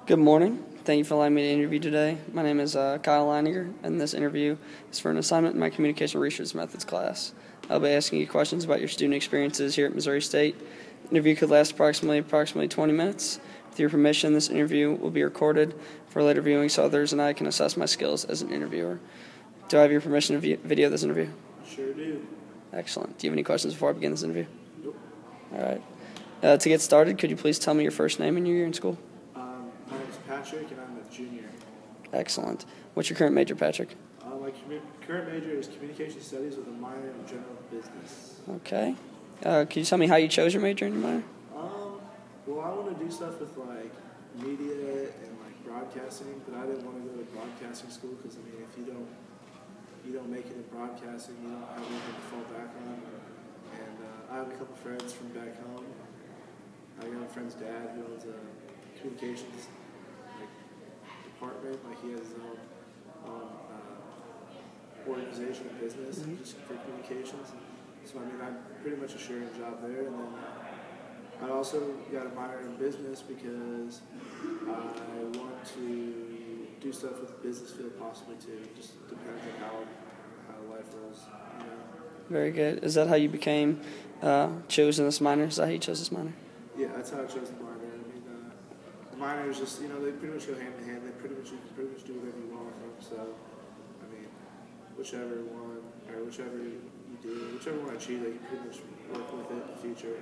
Good morning. Thank you for allowing me to interview today. My name is Kyle Leininger, and this interview is for an assignment in my Communication Research Methods class. I'll be asking you questions about your student experiences here at Missouri State. The interview could last approximately 20 minutes. With your permission, this interview will be recorded for later viewing so others and I can assess my skills as an interviewer. Do I have your permission to video this interview? Sure do. Excellent. Do you have any questions before I begin this interview? Nope. All right. To get started, could you please tell me your first name and your year in school? My name is Patrick, and I'm a junior. Excellent. What's your current major, Patrick? My current major is Communication Studies with a minor in General Business. Okay. Can you tell me how you chose your major and your minor? Well, I want to do stuff with, media and, broadcasting, but I didn't want to go to broadcasting school because, if you don't make it in broadcasting, you don't have anything to fall back on. And I have a couple friends from back home. I got a friend's dad who owns a communications department. He has his own organization and business just for communications. So I'm pretty much assured a job there. And then I also got a minor in business because I want to do stuff with the business field possibly too. Just depends on how life rolls. Very good. Is that how you became chosen this minor? Is that how you chose this minor? Yeah, that's how I chose the minor. The minor is just, they pretty much go hand in hand. You can pretty much do whatever you want with them. So, whichever one, or whichever you do, whichever one I choose, you can pretty much work with it in the future.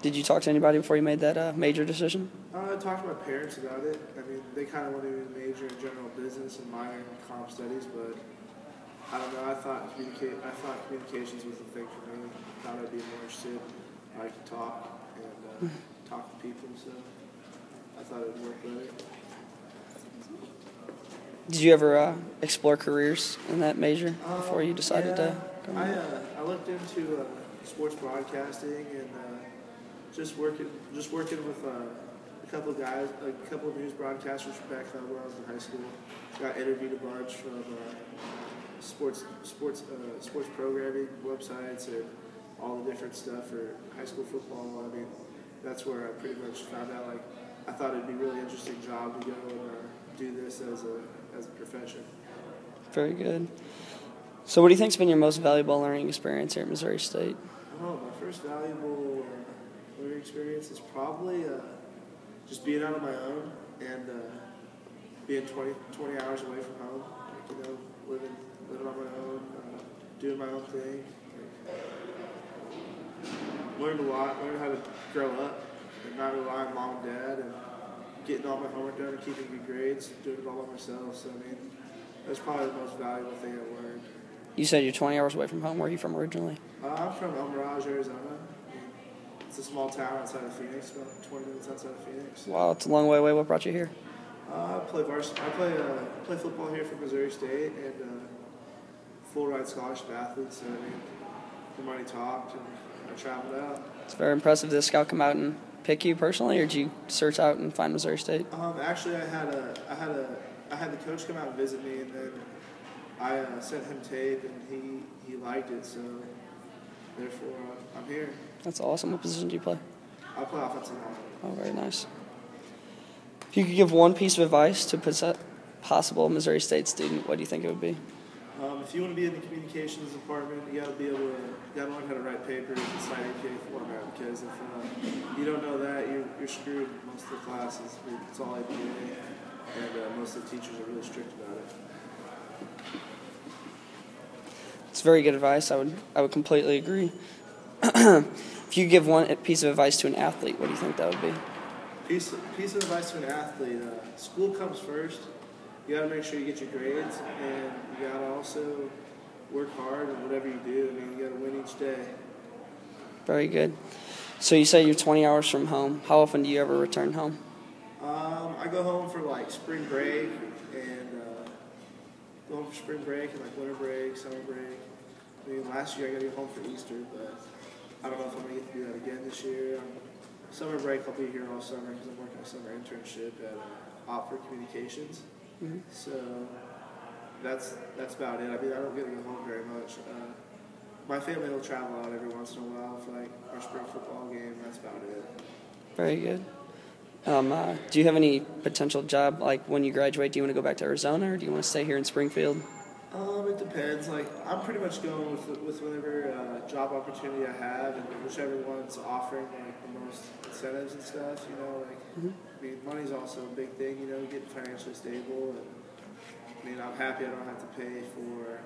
Did you talk to anybody before you made that major decision? I talked to my parents about it. They kind of wanted me to major in general business and minor in comp studies, but I don't know. I thought communications was the thing for me. I thought I'd be more interested. I could talk and talk to people, so I thought it would work better. Did you ever explore careers in that major before you decided to go? I looked into sports broadcasting and just working with a couple of guys, a couple of news broadcasters from back home when I was in high school. Got interviewed a bunch from sports programming websites and all the different stuff for high school football. That's where I pretty much found out I thought it'd be a really interesting job to go and do this as a profession. Very good. So what do you think's been your most valuable learning experience here at Missouri State? My first valuable learning experience is probably just being out on my own and being 20 hours away from home. Living on my own, doing my own thing. Learned a lot. Learned how to grow up and not rely on mom and dad, and getting all my homework done and keeping good grades, doing it all by myself. So that's probably the most valuable thing I learned. You said you're 20 hours away from home. Where are you from originally? I'm from El Mirage, Arizona. It's a small town outside of Phoenix, about 20 minutes outside of Phoenix. Wow, it's a long way away. What brought you here? I play football here for Missouri State and full ride scholarship athlete. So the money talked and I traveled out. It's very impressive. Did a scout come out and pick you personally, or did you search out and find Missouri State? Actually, I had the coach come out and visit me, and then I sent him tape, and he liked it. So therefore, I'm here. That's awesome. What position do you play? I play offensive line. Oh, very nice. If you could give one piece of advice to a possible Missouri State student, what do you think it would be? If you want to be in the communications department, you got to learn how to write papers and cite APA format, because if you don't know that, you're screwed most of the classes. It's all APA, and most of the teachers are really strict about it. It's very good advice. I would completely agree. If you could give one piece of advice to an athlete, what do you think that would be? Piece of advice to an athlete: school comes first. You got to make sure you get your grades, and you got to also work hard in whatever you do. You got to win each day. Very good. So you say you're 20 hours from home. How often do you ever return home? I go home for spring break and winter break, summer break. Last year I got to go home for Easter, but I don't know if I'm going to get to do that again this year. Summer break I'll be here all summer because I'm working a summer internship at Opera Communications. Mm-hmm. So that's about it. I don't get to go home very much. My family will travel out every once in a while for our spring football game. That's about it. Very good. Do you have any potential job, like when you graduate, do you want to go back to Arizona or do you want to stay here in Springfield? It depends. Like, I'm pretty much going with whatever job opportunity I have, and whichever one's offering like the most incentives and stuff. You know, like I mean, money's also a big thing. You know, getting financially stable, and I mean, I'm happy I don't have to pay for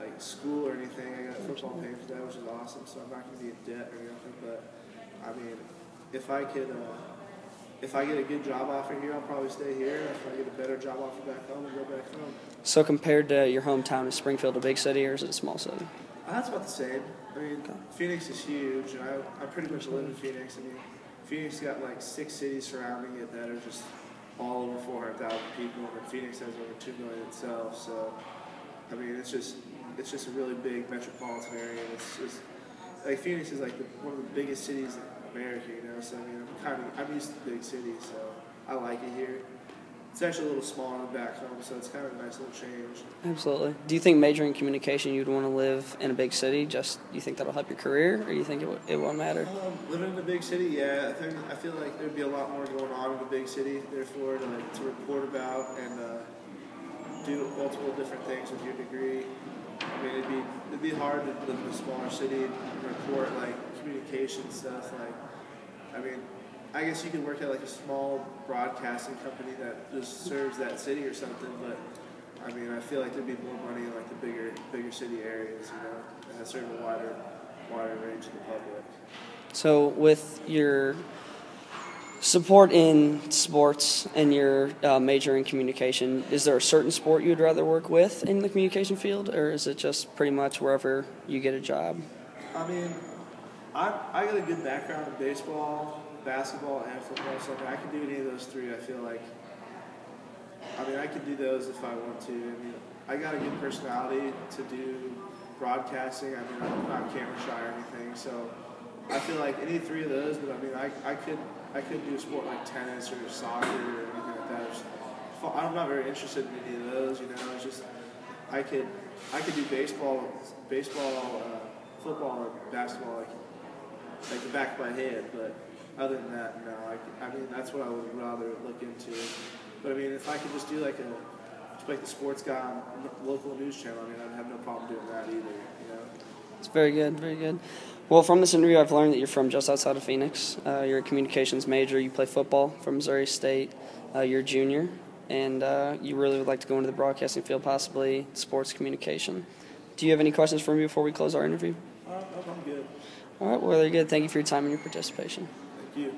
like school or anything. I got football paid for that, which is awesome. So I'm not going to be in debt or anything. But I mean, if I could. If I get a good job offer here, I'll probably stay here. If I get a better job offer back home, I'll go back home. So compared to your hometown, is Springfield a big city or is it a small city? That's about the same. I mean, Phoenix is huge, and I pretty much live in Phoenix. I mean, Phoenix got like 6 cities surrounding it that are just all over 400,000 people, and Phoenix has over 2 million itself. So, I mean, it's just a really big metropolitan area. And it's just like Phoenix is like one of the biggest cities in America, you know. So I mean, I'm used to big cities, so I like it here. It's actually a little smaller than back home, so it's kind of a nice little change. Absolutely. Do you think majoring in communication you'd want to live in a big city? Just do you think that'll help your career, or do you think it won't matter? Living in a big city, yeah. I feel like there'd be a lot more going on in a big city. Therefore, to report about and do multiple different things with your degree. I mean, it'd be hard to live in a smaller city and report like communication stuff. Like, I mean, I guess you could work at like a small broadcasting company that just serves that city or something. But I mean, I feel like there'd be more money in like the bigger city areas, you know, that serve a wider range of the public. So with your support in sports and your major in communication, is there a certain sport you'd rather work with in the communication field, or is it just pretty much wherever you get a job? I mean, I got a good background in baseball, basketball, and football, so I can do any of those 3. I feel like, I mean, I could do those if I want to. I mean, I got a good personality to do broadcasting. I mean, I'm not camera shy or anything, so I feel like any 3 of those. But I mean, I could do a sport like tennis or soccer or anything like that. I'm not very interested in any of those. You know, it's just I could do baseball, football, and basketball like the back of my head. But other than that, no. I mean, that's what I would rather look into. But I mean, if I could just do like the sports guy on local news channel, I mean, I'd have no problem doing that either. You know. It's very good, very good. Well, from this interview, I've learned that you're from just outside of Phoenix. You're a communications major. You play football from Missouri State. You're a junior, and you really would like to go into the broadcasting field, possibly sports communication. Do you have any questions for me before we close our interview? I'm good. All right, well, very good. Thank you for your time and your participation. Thank you.